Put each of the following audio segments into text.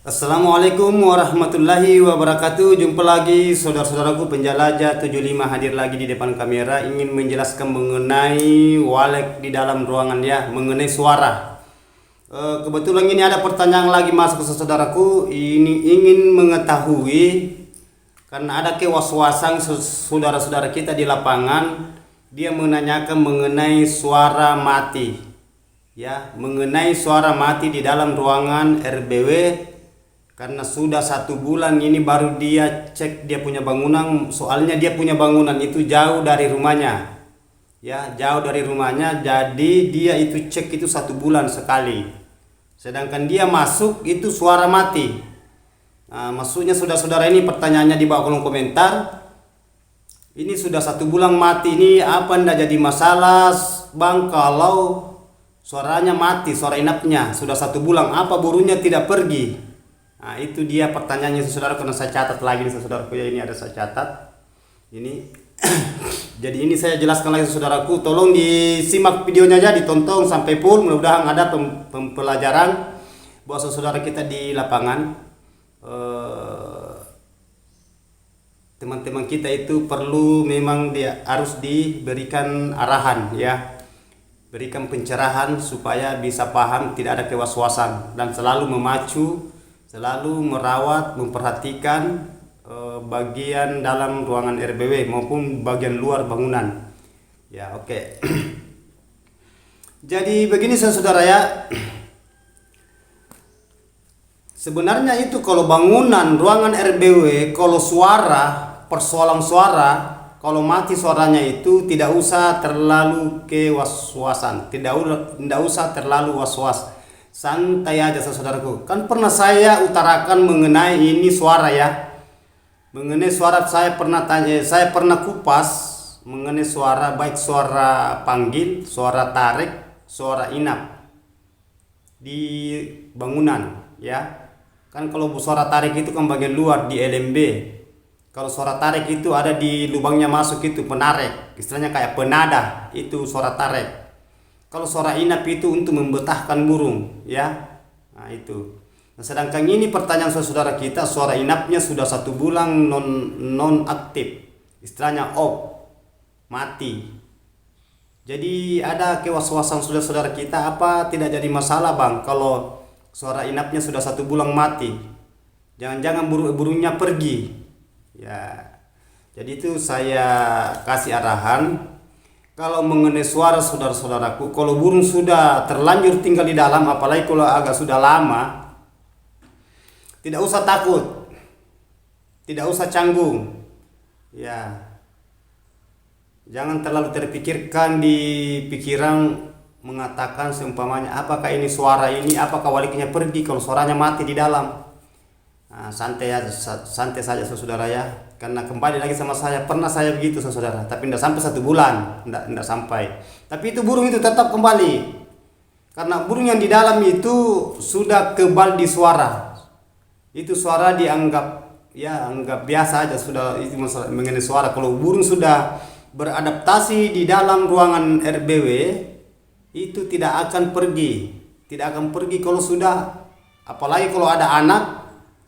Assalamualaikum warahmatullahi wabarakatuh. Jumpa lagi saudara-saudaraku penjelajah 75 hadir lagi di depan kamera ingin menjelaskan mengenai walek di dalam ruangan ya, mengenai suara. Kebetulan ini ada pertanyaan lagi masuk ke saudaraku, ini ingin mengetahui karena ada kewaswasan saudara-saudara kita di lapangan, dia menanyakan mengenai suara mati. Ya, mengenai suara mati di dalam ruangan RBW karena sudah 1 bulan ini baru dia cek dia punya bangunan, soalnya dia punya bangunan itu jauh dari rumahnya ya, jauh dari rumahnya, jadi dia itu cek itu 1 bulan sekali, sedangkan dia masuk itu suara mati. Nah, maksudnya saudara-saudara ini pertanyaannya di bawah kolom komentar, ini sudah 1 bulan mati, ini apa ndak jadi masalah bang kalau suaranya mati, suara inapnya sudah 1 bulan, apa burunya tidak pergi? Nah, itu dia pertanyaannya saudara, karena saya catat lagi nih saudaraku ya, ini ada saya catat ini. Jadi ini saya jelaskan lagi saudaraku, tolong disimak videonya aja, ditonton sampai full, mudah-mudahan ada pembelajaran buat saudara kita di lapangan. Teman-teman kita itu perlu memang dia harus diberikan arahan ya, berikan pencerahan supaya bisa paham, tidak ada kewaswasan, dan selalu memacu, selalu merawat, memperhatikan bagian dalam ruangan RBW maupun bagian luar bangunan. Ya, oke. Jadi begini saudara ya. Sebenarnya itu kalau bangunan ruangan RBW, kalau suara, persoalan suara, kalau mati suaranya itu tidak usah terlalu kewaswasan, tidak usah terlalu was-was. Santai aja saudaraku. Kan pernah saya utarakan mengenai ini suara ya. Mengenai suara saya pernah tanya, saya pernah kupas mengenai suara, baik suara panggil, suara tarik, suara inap di bangunan ya. Kan kalau suara tarik itu kan bagian luar di LMB. Kalau suara tarik itu ada di lubangnya masuk itu penarik, istilahnya kayak penada, itu suara tarik. Kalau suara inap itu untuk membetahkan burung ya. Nah itu. Nah, sedangkan ini pertanyaan saudara kita, suara inapnya sudah 1 bulan non aktif, istilahnya off, mati. Jadi ada kewaswasan saudara kita, apa tidak jadi masalah bang kalau suara inapnya sudah 1 bulan mati, jangan-jangan burungnya pergi ya. Jadi itu saya kasih arahan, kalau mengenai suara saudara-saudaraku, kalau burung sudah terlanjur tinggal di dalam, apalagi kalau agak sudah lama, tidak usah takut, tidak usah canggung ya. Jangan terlalu terpikirkan di pikiran mengatakan seumpamanya apakah ini suara ini, apakah waliknya pergi kalau suaranya mati di dalam. Nah, santai saja saudara ya, karena kembali lagi sama saya, pernah saya begitu saudara, tapi tidak sampai 1 bulan, tidak sampai, tapi itu burung itu tetap kembali, karena burung yang di dalam itu sudah kebal di suara, itu suara dianggap ya, anggap biasa aja sudah. Itu masalah mengenai suara, kalau burung sudah beradaptasi di dalam ruangan RBW itu tidak akan pergi, tidak akan pergi kalau sudah, apalagi kalau ada anak,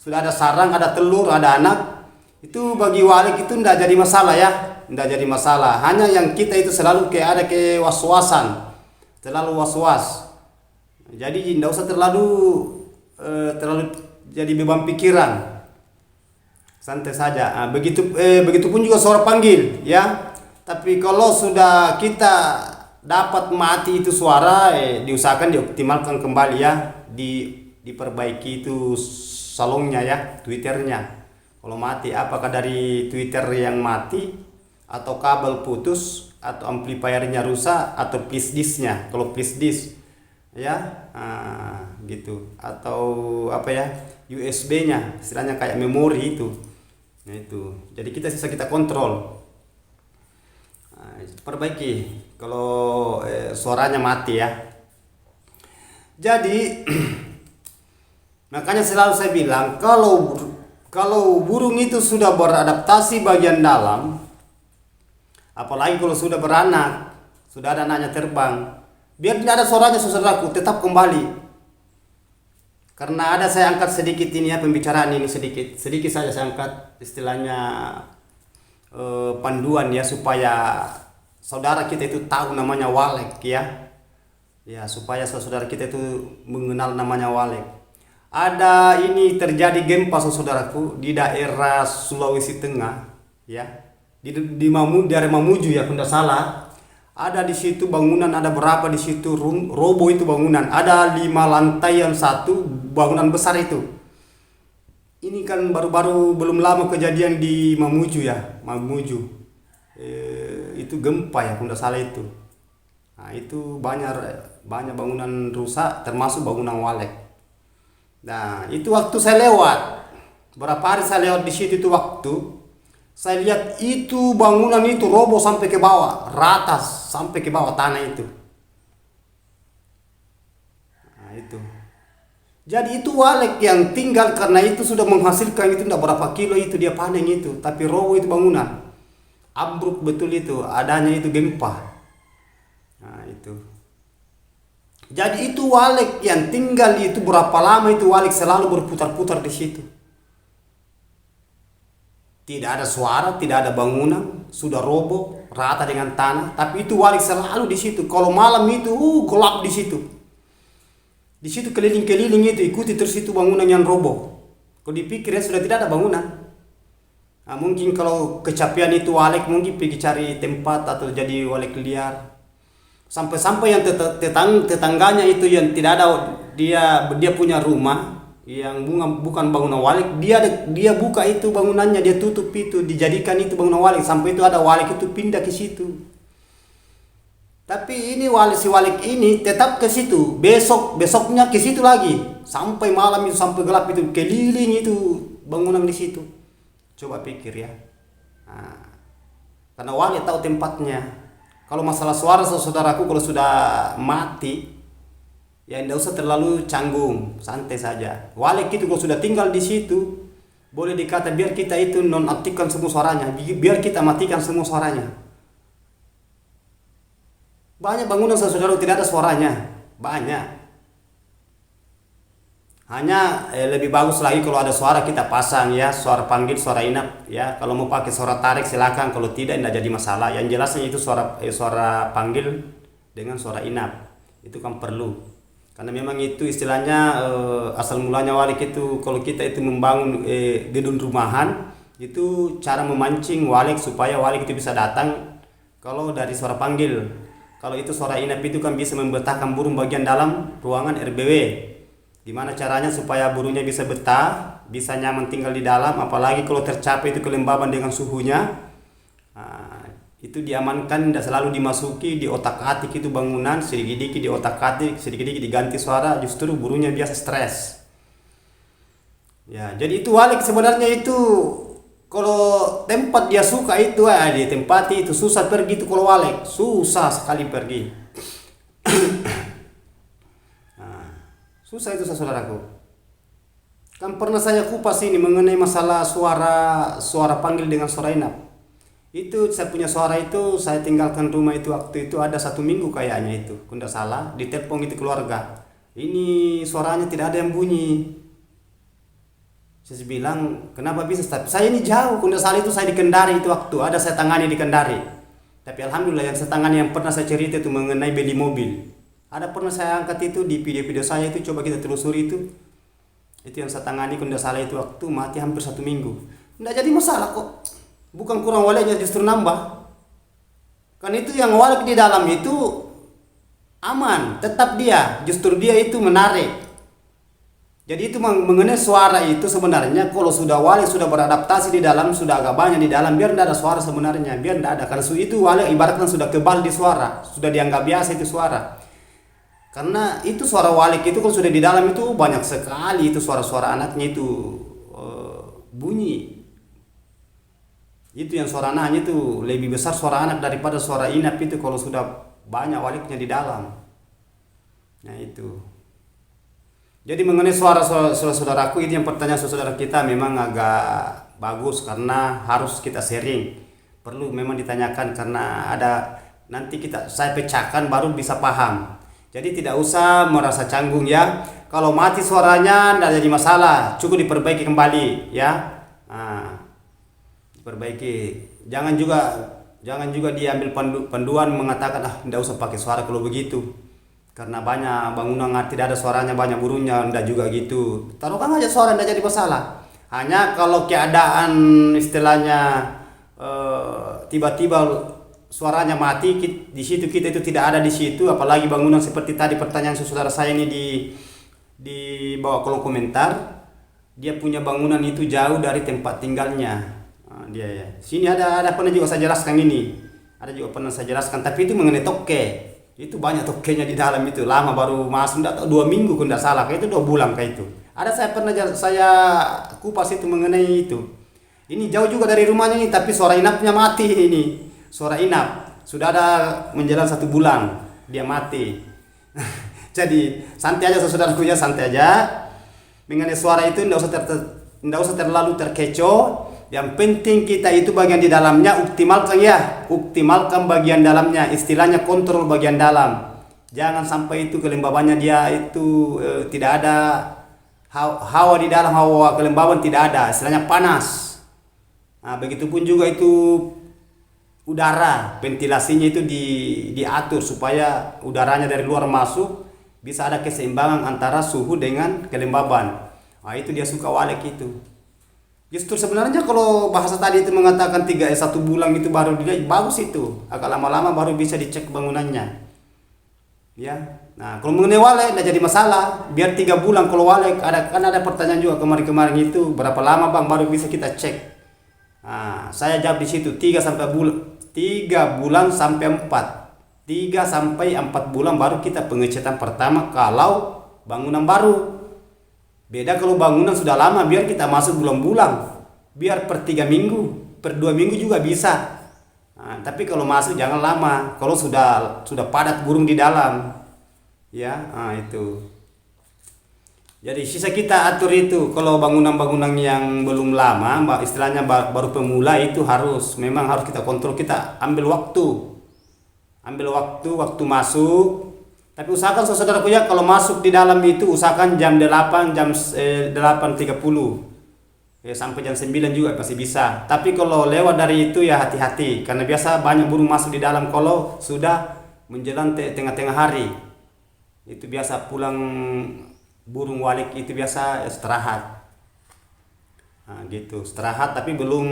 sudah ada sarang, ada telur, ada anak, itu bagi walik itu tidak jadi masalah ya, tidak jadi masalah. Hanya yang kita itu selalu ada kewaswasan, terlalu was-was. Jadi tidak usah terlalu jadi beban pikiran, santai saja. Nah, begitupun juga suara panggil ya. Tapi kalau sudah kita dapat mati itu suara, diusahakan dioptimalkan kembali ya, diperbaiki itu salonnya ya, twitternya. Kalau mati, apakah dari twitter yang mati, atau kabel putus, atau amplifiernya rusak, atau flash disknya. Kalau flash disk ya, gitu, atau apa ya, USB-nya, istilahnya kayak memori itu. Nah itu, jadi kita bisa kita kontrol, perbaiki kalau suaranya mati ya. Jadi makanya selalu saya bilang, kalau burung itu sudah beradaptasi bagian dalam, apalagi kalau sudah beranak, sudah ada anaknya terbang, biar tidak ada suaranya saudaraku, tetap kembali. Karena ada saya angkat sedikit ini ya pembicaraan ini sedikit saja saya angkat istilahnya panduan ya supaya saudara kita itu tahu namanya walek ya. Ya, supaya saudara kita itu mengenal namanya walek. Ada ini terjadi gempa saudaraku di daerah Sulawesi Tengah ya. Di daerah Mamuju ya, kalau tidak salah. Ada di situ bangunan, ada berapa di situ roboh itu bangunan. Ada 5 lantai yang satu bangunan besar itu. Ini kan baru-baru belum lama kejadian di Mamuju ya, Mamuju. Itu gempa ya, kalau tidak salah itu. Nah, itu banyak bangunan rusak termasuk bangunan walek. Nah, itu waktu saya lewat. Berapa hari saya lewat di situ itu waktu saya lihat itu bangunan itu roboh sampai ke bawah, rata sampai ke bawah tanah itu. Nah, itu. Jadi itu walek yang tinggal karena itu sudah menghasilkan itu tidak berapa kilo itu dia panen itu, tapi roboh itu bangunan. Ambruk betul itu, adanya itu gempa. Nah, itu. Jadi itu walek yang tinggal itu berapa lama itu walek selalu berputar-putar di situ. Tidak ada suara, tidak ada bangunan, sudah roboh, rata dengan tanah, tapi itu walek selalu di situ. Kalau malam itu gelap di situ. Di situ keliling-keliling itu ikuti terus itu bangunan yang roboh. Kalau dipikir ya sudah tidak ada bangunan. Nah, mungkin kalau kecapean itu walek mungkin pergi cari tempat atau jadi walek liar. Sampai-sampai yang tetangganya itu yang tidak ada dia punya rumah yang bukan bangunan walek, dia buka itu bangunannya, dia tutup itu, dijadikan itu bangunan walek sampai itu ada walek itu pindah ke situ. Tapi ini si walek ini tetap ke situ, besoknya ke situ lagi sampai malam itu sampai gelap itu keliling itu bangunan di situ. Coba pikir ya. Nah, karena walek tahu tempatnya. Kalau masalah suara saudaraku kalau sudah mati ya tidak usah terlalu canggung, santai saja. Walek itu kalau sudah tinggal di situ, boleh dikata biar kita itu nonaktifkan semua suaranya, biar kita matikan semua suaranya. Banyak bangunan saudara tidak ada suaranya, banyak. Hanya lebih bagus lagi kalau ada suara kita pasang ya, suara panggil, suara inap ya. Kalau mau pakai suara tarik silakan, kalau tidak jadi masalah. Yang jelasnya itu suara panggil dengan suara inap itu kan perlu. Karena memang itu istilahnya asal mulanya walek itu kalau kita itu membangun gedung rumahan itu cara memancing walek supaya walek itu bisa datang kalau dari suara panggil. Kalau itu suara inap itu kan bisa membetahkan burung bagian dalam ruangan RBW. Gimana caranya supaya burungnya bisa betah, bisa nyaman tinggal di dalam, apalagi kalau tercapai itu kelembaban dengan suhunya. Nah, itu diamankan, tidak selalu dimasuki di otak-atik itu bangunan, sedikit-sedikit di otak-atik, sedikit-sedikit diganti suara, justru burungnya biasa stres. Ya, jadi itu walek sebenarnya itu kalau tempat dia suka itu dia tempati itu susah pergi itu kalau walek, susah sekali pergi. Nah, susah itu saudaraku. Kan pernah saya kupas ini mengenai masalah suara panggil dengan suara inap. Itu saya punya suara itu saya tinggalkan rumah itu waktu itu ada 1 minggu kayaknya itu, kalau tidak salah ditelepon itu keluarga. Ini suaranya tidak ada yang bunyi. Saya bilang kenapa bisa? Tapi saya ini jauh, kalau tidak salah itu saya di Kendari itu waktu ada saya tangani di Kendari. Tapi alhamdulillah yang saya tangani yang pernah saya cerita itu mengenai beli mobil. Ada pernah saya angkat itu di video-video saya itu coba kita telusuri itu. Itu yang saya tangani kalau tidak salah itu waktu mati hampir 1 minggu. Tidak jadi masalah kok. Bukan kurang waleknya justru nambah. Kan itu yang walek di dalam itu aman, tetap dia, justru dia itu menarik. Jadi itu mengenai suara itu sebenarnya kalau sudah walek sudah beradaptasi di dalam, sudah agak banyak di dalam, biar tidak ada suara sebenarnya, biar tidak ada. Karena itu walek ibaratnya sudah kebal di suara, sudah dianggap biasa itu suara. Karena itu suara walek itu kalau sudah di dalam itu banyak sekali itu suara-suara anaknya itu bunyi. Itu yang suara anaknya itu lebih besar suara anak daripada suara inap itu kalau sudah banyak waleknya di dalam. Nah itu. Jadi mengenai suara saudaraku itu yang pertanyaan saudara kita memang agak bagus karena harus kita sharing. Perlu memang ditanyakan karena ada nanti saya pecahkan baru bisa paham. Jadi tidak usah merasa canggung ya. Kalau mati suaranya tidak jadi masalah, cukup diperbaiki kembali ya. Nah, diperbaiki. Jangan juga diambil panduan mengatakan tidak usah pakai suara kalau begitu. Karena banyak bangunan tidak ada suaranya, banyak burungnya, tidak juga gitu. Taruhkan aja suara tidak jadi masalah. Hanya kalau keadaan istilahnya tiba-tiba suaranya mati, di situ kita itu tidak ada di situ, apalagi bangunan seperti tadi pertanyaan saudara saya ini di bawah kolom komentar, dia punya bangunan itu jauh dari tempat tinggalnya. Nah, dia ya. Sini ada pernah juga saya jelaskan ini. Ada juga pernah saya jelaskan, tapi itu mengenai toke. Itu banyak tokenya di dalam itu, lama baru masuk, tidak tahu 2 minggu kalau tidak salah, kayak itu 2 bulan kayak itu. Ada saya kupas itu mengenai itu. Ini jauh juga dari rumahnya ini, tapi suara inapnya mati ini. Suara inap sudah ada menjelang 1 bulan dia mati. Jadi santai aja saudaraku ya, santai aja. Mengenai suara itu tidak usah terlalu terkecoh. Yang penting kita itu bagian di dalamnya optimalkan ya, optimalkan bagian dalamnya. Istilahnya kontrol bagian dalam. Jangan sampai itu kelembabannya dia itu tidak ada hawa di dalam, hawa kelembaban tidak ada. Istilahnya panas. Nah, begitupun juga itu udara, ventilasinya itu diatur supaya udaranya dari luar masuk, bisa ada keseimbangan antara suhu dengan kelembaban. Nah, itu dia suka walek itu. Justru sebenarnya kalau bahasa tadi itu mengatakan 1 bulan itu baru dia bagus itu. Agak lama-lama baru bisa dicek bangunannya. Ya. Nah, kalau mengenai walek tidak jadi masalah. Biar 3 bulan kalau walek, ada pertanyaan juga kemarin itu, berapa lama Bang baru bisa kita cek. Nah, saya jawab di situ 3 bulan sampai 4. 3 sampai 4 bulan baru kita pengecetan pertama kalau bangunan baru. Beda kalau bangunan sudah lama, biar kita masuk bulan-bulan. Biar per 3 minggu, per 2 minggu juga bisa. Nah, tapi kalau masuk jangan lama. Kalau sudah padat burung di dalam. Ya, nah itu. Jadi sisa kita atur itu. Kalau bangunan-bangunan yang belum lama, istilahnya baru pemula, itu memang harus kita kontrol, kita ambil waktu masuk. Tapi usahakan saudaraku ya, kalau masuk di dalam itu usahakan jam 8, jam 8.30 sampai jam 9 juga masih bisa. Tapi kalau lewat dari itu ya hati-hati, karena biasa banyak burung masuk di dalam kalau sudah menjelang tengah-tengah hari. Itu biasa pulang burung walik itu biasa istirahat. Nah, gitu, istirahat tapi belum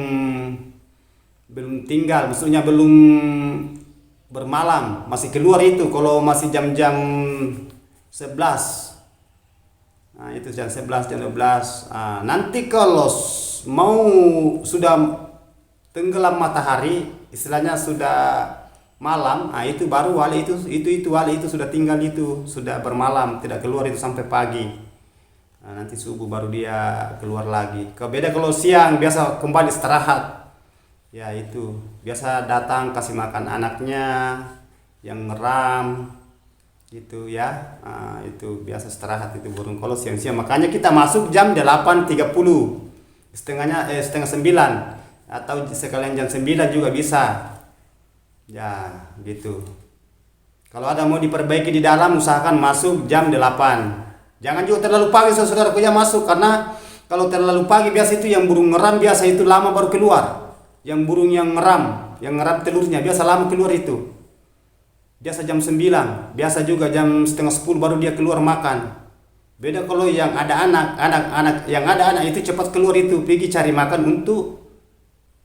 tinggal, maksudnya belum bermalam, masih keluar itu kalau masih jam-jam 11. Nah, itu jam 11, jam 12. Nah, nanti kalau mau sudah tenggelam matahari, istilahnya sudah malam, nah itu baru wali wali itu sudah tinggal itu, sudah bermalam, tidak keluar itu sampai pagi. Nah, nanti subuh baru dia keluar lagi. Beda kalau siang biasa kembali istirahat. Ya itu, biasa datang kasih makan anaknya yang ngeram gitu ya. Nah, itu biasa istirahat itu burung kalau siang-siang. Makanya kita masuk jam 8.30. Setengah 9 atau sekalian jam 9 juga bisa. Ya, gitu. Kalau ada mau diperbaiki di dalam, usahakan masuk jam 8. Jangan juga terlalu pagi saudara ya masuk, karena kalau terlalu pagi biasa itu yang burung ngeram biasa itu lama baru keluar. Yang burung yang ngeram telurnya biasa lama keluar itu. Biasa jam 9, biasa juga jam setengah 10 baru dia keluar makan. Beda kalau yang ada anak yang ada anak itu cepat keluar itu, pergi cari makan untuk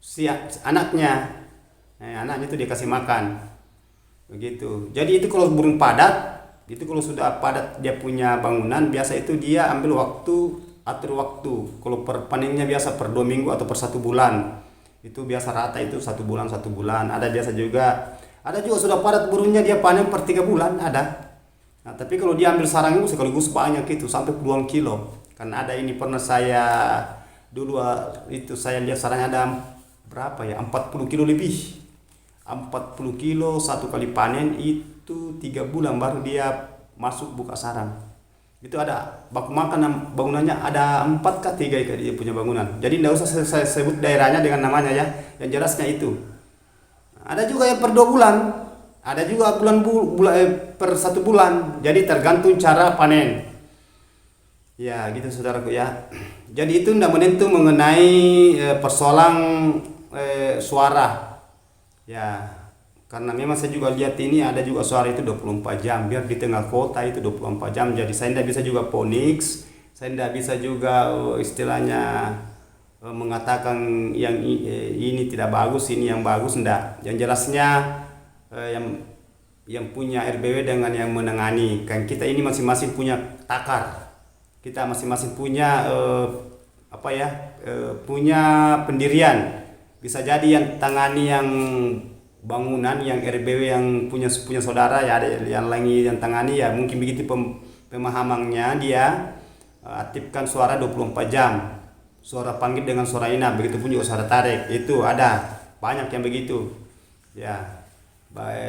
si anaknya. Anaknya itu dia kasih makan begitu. Jadi itu kalau burung padat, itu kalau sudah padat dia punya bangunan, biasa itu dia ambil atur waktu. Kalau per panennya biasa per 2 minggu atau per 1 bulan, itu biasa rata itu 1 bulan. Ada juga sudah padat burungnya dia panen per 3 bulan ada. Nah, tapi kalau dia ambil sarang itu sekaligus banyak itu sampai puluhan kilo. Karena ada ini pernah saya dulu itu saya lihat sarangnya ada berapa ya, 40 kilo lebih. 40 kilo satu kali panen itu 3 bulan baru dia masuk buka sarang. Itu ada baku makan bangunannya ada 4 kah 3 dia punya bangunan. Jadi tidak usah saya sebut daerahnya dengan namanya ya, yang jelasnya itu. Ada juga yang per 2 bulan, ada juga per 1 bulan. Jadi tergantung cara panen. Ya, gitu saudaraku ya. Jadi itu tidak menentu mengenai persoalan suara. Ya, karena memang saya juga lihat ini ada juga suara itu 24 jam. Biar di tengah kota itu 24 jam. Jadi saya tidak bisa juga phonics. Saya tidak bisa juga istilahnya mengatakan yang ini tidak bagus, ini yang bagus, enggak. Yang jelasnya yang punya RBW dengan yang menangani, kan kita ini masing-masing punya takar, kita masing-masing punya punya pendirian. Bisa jadi yang tangani yang bangunan, yang RBW yang punya saudara ya, ada yang lagi yang tangani ya, mungkin begitu pemahamannya dia aktifkan suara 24 jam, suara panggil dengan suara inap, begitu pun juga suara tarik, itu ada banyak yang begitu ya.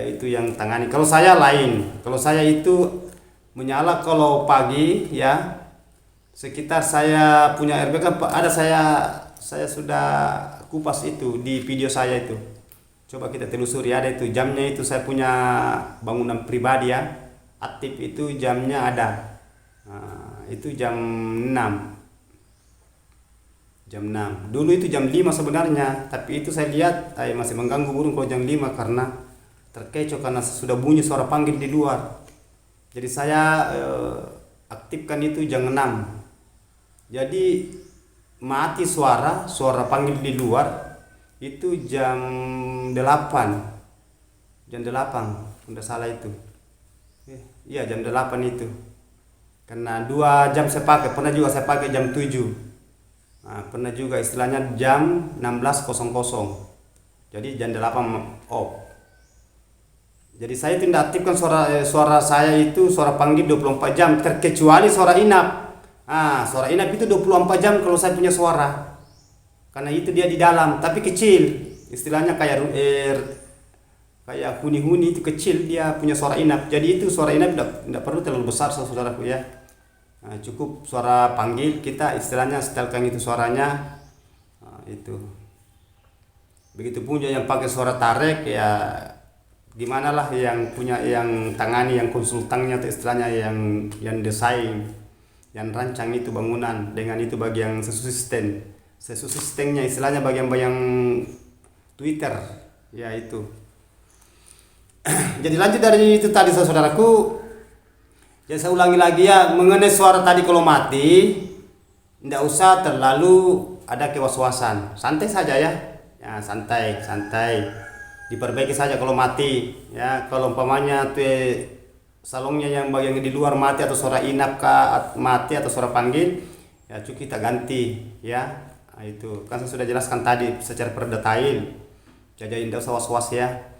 Itu yang tangani. Kalau saya lain, kalau saya itu menyala kalau pagi ya, sekitar saya punya RB kan ada, saya sudah kupas itu di video saya itu, coba kita telusuri, ada itu jamnya, itu saya punya bangunan pribadi ya, aktif itu jamnya ada. Nah, itu jam 6 dulu itu jam 5 sebenarnya, tapi itu saya lihat masih mengganggu burung kalau jam 5 karena terkecoh, karena sudah bunyi suara panggil di luar. Jadi saya aktifkan itu jam 6. Jadi mati suara panggil di luar itu jam 8. Jam 8, udah salah itu. Iya, jam 8 itu. Karena 2 jam saya pakai, pernah juga saya pakai jam 7. Nah, pernah juga istilahnya jam 16.00. Jadi jam 8 off. Jadi saya tidak aktifkan suara saya itu, suara panggil 24 jam, terkecuali suara inap. Suara inap itu 24 jam kalau saya punya suara. Karena itu dia di dalam, tapi kecil. Istilahnya kayak huni-huni itu kecil, dia punya suara inap. Jadi itu suara inap tidak perlu terlalu besar saudaraku ya. Cukup suara panggil, kita istilahnya setelkan itu suaranya. Itu. Begitupun yang pakai suara tarik ya, gimana lah yang punya, yang tangani, yang konsultannya atau istilahnya yang desain, yang rancang itu bangunan, dengan itu bagi yang sesustennya istilahnya bagian Twitter ya itu. Jadi lanjut dari itu tadi saudaraku. Jadi saya ulangi lagi ya, mengenai suara tadi kalau mati tidak usah terlalu ada kewaswasan, santai saja ya, santai diperbaiki saja kalau mati ya. Kalau umpamanya salongnya yang bagian di luar mati, atau suara inap kah mati, atau suara panggil ya, cukup kita ganti ya. Itu kan saya sudah jelaskan tadi secara berdetail, jadi tidak usah was-was ya.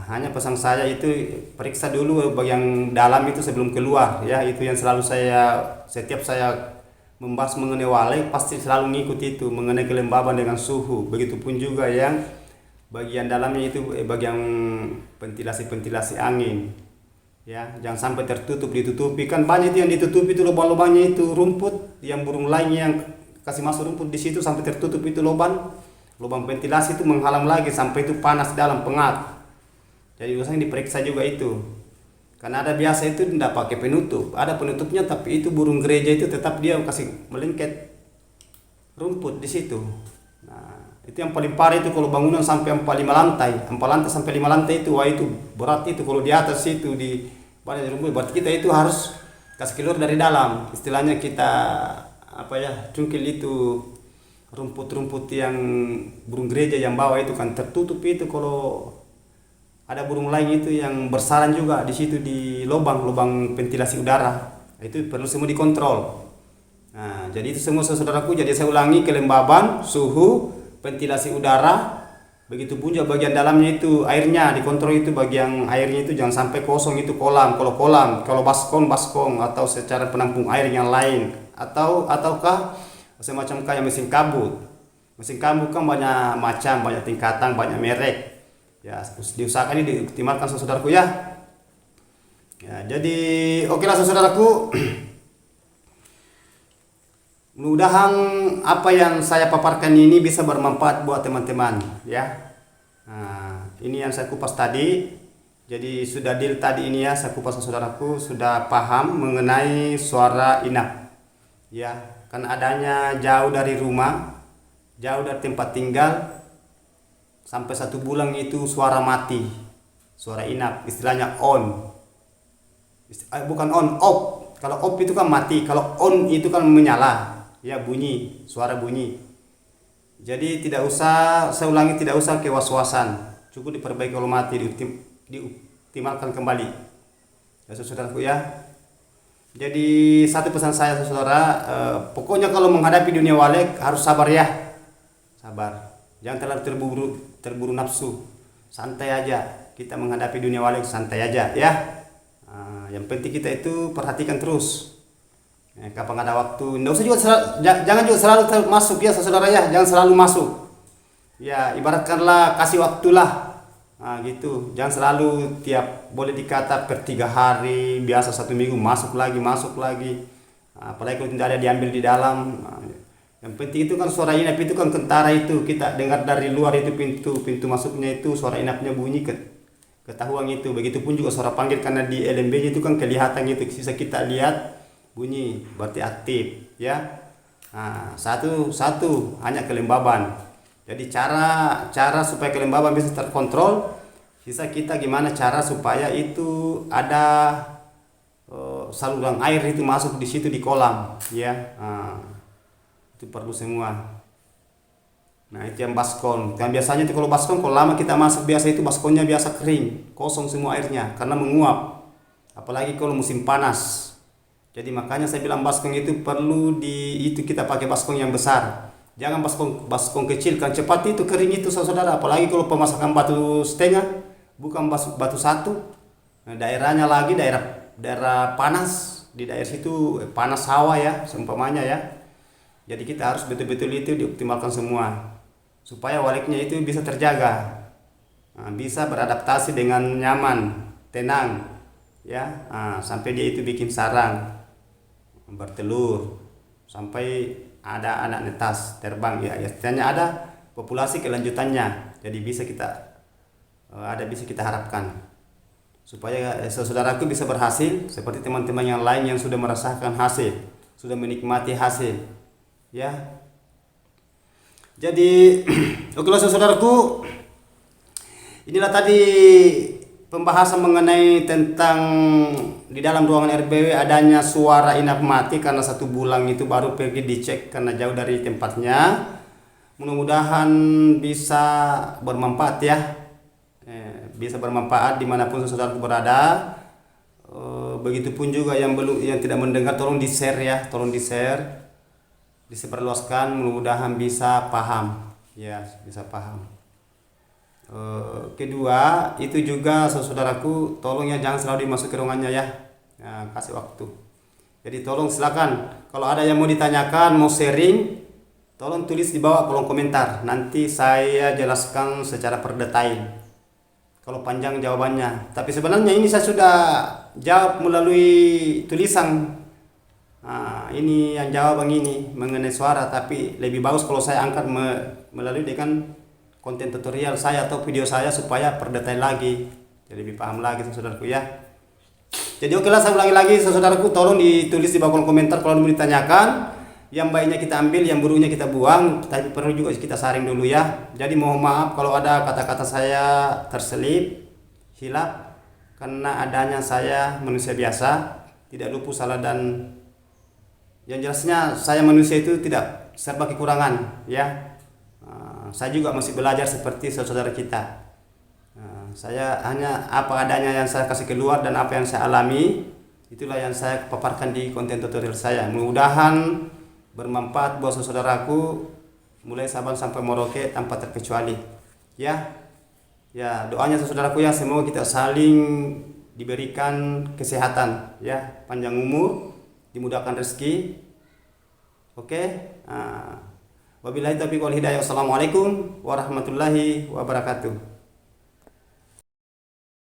Hanya pesan saya itu periksa dulu bagian dalam itu sebelum keluar ya. Itu yang selalu setiap saya membahas mengenai walai pasti selalu ngikut itu, mengenai kelembaban dengan suhu. Begitupun juga yang bagian dalamnya itu bagian ventilasi angin ya, jangan sampai tertutup, ditutupi. Kan banyak itu yang ditutupi itu, lubang-lubangnya itu rumput, yang burung lainnya yang kasih masuk rumput di situ sampai tertutup itu lubang ventilasi itu, menghalang lagi sampai itu panas dalam, pengap. Jadi usahanya diperiksa juga itu, karena ada biasa itu tidak pakai penutup, ada penutupnya, tapi itu burung gereja itu tetap dia kasih melengket rumput di situ. Itu yang paling parah itu kalau bangunan sampai 4 lantai sampai 5 lantai itu, wah itu berat itu. Kalau di atas itu di banyak rumput, berarti kita itu harus kasih keluar dari dalam, istilahnya kita cungkil itu rumput-rumput yang burung gereja yang bawah itu kan tertutup itu. Kalau ada burung lain itu yang bersarang juga di situ di lubang ventilasi udara, itu perlu semua dikontrol. Jadi itu semua saudaraku. Jadi saya ulangi, kelembaban, suhu, ventilasi udara, begitu pun juga bagian dalamnya itu airnya dikontrol, itu bagian airnya itu jangan sampai kosong itu kolam. Kalau baskon atau secara penampung air yang lain, ataukah semacam kayak mesin kabut kan banyak macam, banyak tingkatan, banyak merek ya. Diusahakan ini dioptimalkan saudaraku ya. Jadi okelah saudaraku. Mudah-mudahan apa yang saya paparkan ini bisa bermanfaat buat teman-teman ya. Ini yang saya kupas tadi Jadi sudah deal tadi ini ya, saya kupas saudaraku, sudah paham mengenai suara inap. Ya, kan adanya jauh dari rumah, jauh dari tempat tinggal, sampai 1 bulan itu suara mati, suara inap, istilahnya on. Bukan on, off. Kalau off itu kan mati, kalau on itu kan menyala, ya bunyi, suara bunyi. Jadi tidak usah, saya ulangi, tidak usah kewas-wasan, cukup diperbaiki kalau mati, dioptimalkan kembali. Ya saudaraku ya. Jadi satu pesan saya saudara, pokoknya kalau menghadapi dunia walek harus sabar ya, sabar. Jangan terlalu terburu nafsu, santai aja. Kita menghadapi dunia walek santai aja ya. Yang penting kita itu perhatikan terus. Kapan ada waktu, nggak usah juga jangan juga selalu masuk ya saudara ya, jangan selalu masuk. Ya ibaratkanlah kasih waktulah, gitu. Jangan selalu tiap, boleh dikata per 3 hari, biasa 1 minggu masuk lagi. Apalagi kalau tidak ada diambil di dalam. Yang penting itu kan suara inap itu kan kentara itu kita dengar dari luar itu pintu masuknya itu suara inapnya bunyi ketahuan itu. Begitupun juga suara panggil karena di LMB itu kan kelihatan itu, bisa kita lihat bunyi berarti aktif ya. Satu hanya kelembaban. Jadi cara supaya kelembaban bisa terkontrol, bisa kita gimana cara supaya itu ada saluran air itu masuk di situ di kolam ya. Itu perlu semua. Nah itu yang baskom. Dan biasanya itu kalau baskom, kalau lama kita masuk biasa itu baskomnya biasa kering, kosong semua airnya karena menguap. Apalagi kalau musim panas. Jadi makanya saya bilang baskom itu perlu itu kita pakai baskom yang besar. Jangan baskom kecil kan cepat itu kering itu saudara. Apalagi kalau pemasakan batu setengah, bukan batu satu. Nah, daerahnya lagi daerah panas, di daerah situ panas hawa ya, seumpamanya ya. Jadi kita harus betul-betul itu dioptimalkan semua supaya waleknya itu bisa terjaga, bisa beradaptasi dengan nyaman, tenang ya, sampai dia itu bikin sarang, bertelur, sampai ada anak netas terbang ya, istilahnya ada populasi kelanjutannya. Jadi bisa kita harapkan supaya saudaraku bisa berhasil seperti teman-teman yang lain yang sudah merasakan hasil, sudah menikmati hasil ya. Jadi okelah saudaraku, inilah tadi pembahasan mengenai tentang di dalam ruangan RBW adanya suara inap mati karena 1 bulan itu baru pergi dicek karena jauh dari tempatnya. Mudah-mudahan bisa bermanfaat ya, bisa bermanfaat dimanapun saudaraku berada. Begitupun juga yang tidak mendengar, tolong di share ya, tolong di share, disebarluaskan, mudah-mudahan bisa paham ya, bisa paham. Kedua itu juga saudaraku, tolong ya jangan selalu dimasuki ruangannya ya, kasih waktu. Jadi tolong silakan kalau ada yang mau ditanyakan, mau sharing, tolong tulis di bawah kolom komentar, nanti saya jelaskan secara perdetail kalau panjang jawabannya. Tapi sebenarnya ini saya sudah jawab melalui tulisan. Ini yang jawaban ini mengenai suara, tapi lebih bagus kalau saya angkat melalui dengan konten tutorial saya atau video saya supaya perdetail lagi, jadi lebih paham lagi saudaraku ya. Jadi okelah, saya ulangi lagi saudaraku, tolong ditulis di bawah kolom komentar kalau mau ditanyakan. Yang baiknya kita ambil, yang buruknya kita buang, tapi perlu juga kita saring dulu ya. Jadi mohon maaf kalau ada kata-kata saya terselip, hilaf, karena adanya saya manusia biasa, tidak luput salah, dan yang jelasnya saya manusia itu tidak serba kekurangan ya. Saya juga masih belajar seperti saudara kita. Saya hanya apa adanya yang saya kasih keluar dan apa yang saya alami, itulah yang saya paparkan di konten tutorial saya. Mudah-mudahan bermanfaat buat saudaraku mulai Sabang sampai Merauke tanpa terkecuali ya. Ya doanya saudaraku ya, semoga kita saling diberikan kesehatan ya, panjang umur, dimudahkan rezeki. Oke, wabillahi taufiq wal hidayah. Wassalamualaikum warahmatullahi wabarakatuh.